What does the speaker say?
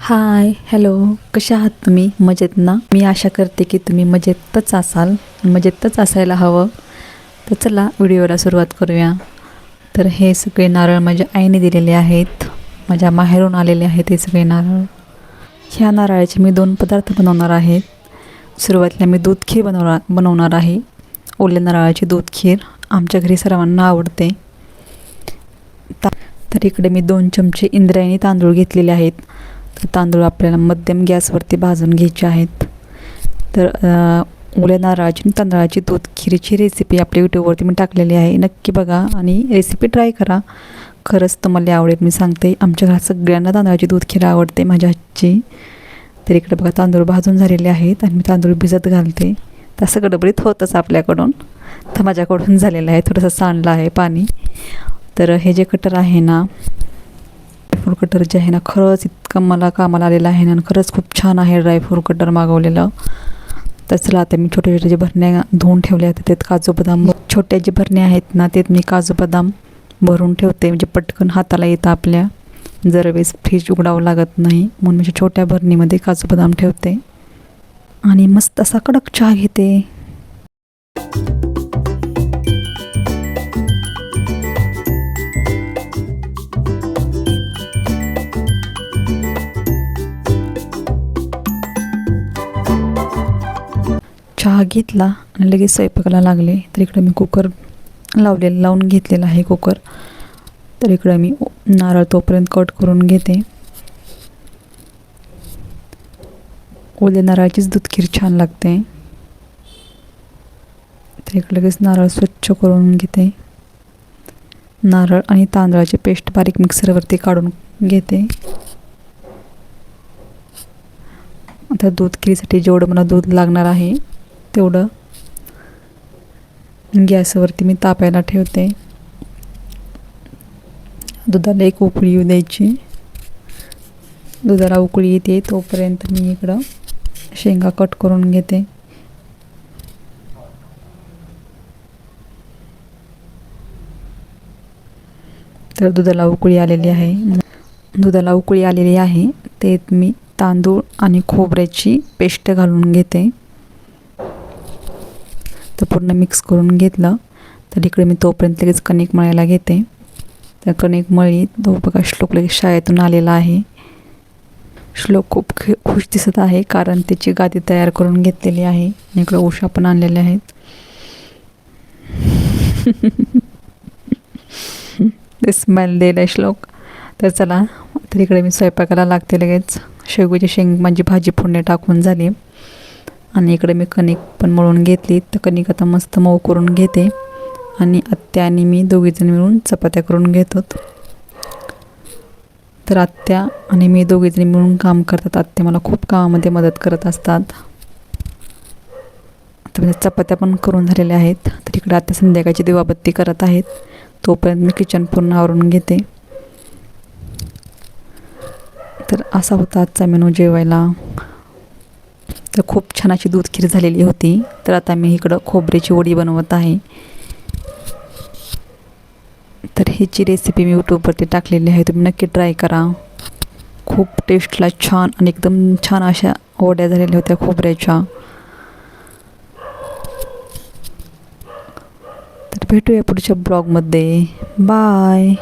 Hi hello, कशा आहात तुम्ही? मजेत ना? मी आशा करते की तुम्ही मजेतच असाल, मजेतच असायला हवं. तर चला व्हिडिओला सुरुवात करूया. तर हे सगळे नारळ माझ्या आईने दिलेले आहेत. माझ्या माहेरून आलेले आहेत हे सगळे नारळ. ह्या नारळाचे मी 2 पदार्थ बनवणार आहेत. सुरुवातीला मी दूध खीर बनवणार आहे. ओल्या नारळाची दूध खीर आमच्या घरी सर्वांना आवडते. तर इकडे मी 2 चमचे इंद्रायणी तांदूळ घेतलेले आहेत. तर तांदूळ आपल्याला मध्यम गॅसवरती भाजून घ्यायचे आहेत. तर ओल्या नारळाची आणि तांदळाची दूध खीरची रेसिपी आपल्या यूट्यूबवरती मी टाकलेली आहे. नक्की बघा आणि रेसिपी ट्राय करा. खरंच तुम्हाला आवडेल. मी सांगते, आमच्या घरात सगळ्यांना तांदळाची दूध खीर आवडते माझ्या हातची. तर इकडे बघा तांदूळ भाजून झालेले आहेत आणि मी तांदूळ भिजत घालते. तसं गडबडीत होतंच आपल्याकडून. तर माझ्याकडून झालेलं आहे, थोडंसं सांडलं आहे पाणी. तर हे जे कटर आहे ना, ड्रायफ्रूट कटर जे आहे ना, खरंच इतकं मला कामाला आलेलं आहे ना, आणि खरंच खूप छान आहे ड्रायफ्रूट कटर मागवलेलं. तर चला आता मी छोटे छोटे जे भरण्या धुवून ठेवले आहेत त्यात काजू बदाम, छोट्या जे भरण्या आहेत ना त्यात मी काजू बदाम भरून ठेवते, म्हणजे पटकन हाताला येतं आपल्या. जर वेळेस फ्रीज उघडावं लागत नाही म्हणून मी छोट्या भरणीमध्ये काजू बदाम ठेवते आणि मस्त असा कडक चहा घेते. चहा घेतला आणि लगेच स्वयंपाकाला लागले. तर इकडे मी कुकर लावून घेतलेला आहे कुकर. तर इकडे मी नारळ तोपर्यंत कट करून घेते. ओल्या नारळाचीच दूध खीर छान लागते. तर इकडे लगेच नारळ स्वच्छ करून घेते. नारळ आणि तांदळाची पेस्ट बारीक मिक्सरवरती काढून घेते. आता दूध खीरीसाठी जेवढं मला दूध लागणार आहे तेवढं गॅसवरती मी तापायला ठेवते. दुधाला एक उकळी येऊ द्यायची. दुधाला उकळी येते तोपर्यंत मी इकडं शेंगा कट करून घेते. तर दुधाला उकळी आलेली आहे. त्यात मी तांदूळ आणि खोबऱ्याची पेस्ट घालून घेते. तर पूर्ण मिक्स करून घेतलं. तर इकडे मी तोपर्यंत लगेच कणिक मळायला घेते. तर कणिक मळी तो बघा श्लोक लगेच शाळेतून आलेला आहे. श्लोक खूप खुश दिसत आहे कारण त्याची गादी तयार करून घेतलेली आहे. आणि इकडे उषा पण आणलेल्या आहेत. ते स्मेल दिलं श्लोक. तर चला, तर इकडे मी स्वयंपाकाला लागते लगेच. शेवग्याची शेंग माझी भाजी फोडणी टाकून झाली आणि इकडे मी कणिक पण मळून घेतली. तर कणिक आता मस्त मऊ करून घेते आणि आत्या आणि मी दोघीजण मिळून चपात्या करून घेतो. तर आत्या आणि मी दोघीजणी मिळून काम करतात. आत्या मला खूप कामामध्ये मदत करत असतात. तर चपात्या पण करून झालेल्या आहेत. तर इकडे आत्या संध्याकाळची दिवाबत्ती करत आहेत. तोपर्यंत मी किचन पूर्ण आवरून घेते. तर असा होता आजचा मेनू जेवायला. तर खूप छान अशी दूध खीर झालेली होती. तर आता मी इकडं खोबऱ्याची वडी बनवत आहे. तर ह्याची रेसिपी मी यूट्यूबवरती टाकलेली आहे, तुम्ही नक्की ट्राय करा. खूप टेस्टला छान आणि एकदम छान अशा वड्या झालेल्या होत्या खोबऱ्याच्या. तर भेटूया पुढच्या ब्लॉगमध्ये. बाय.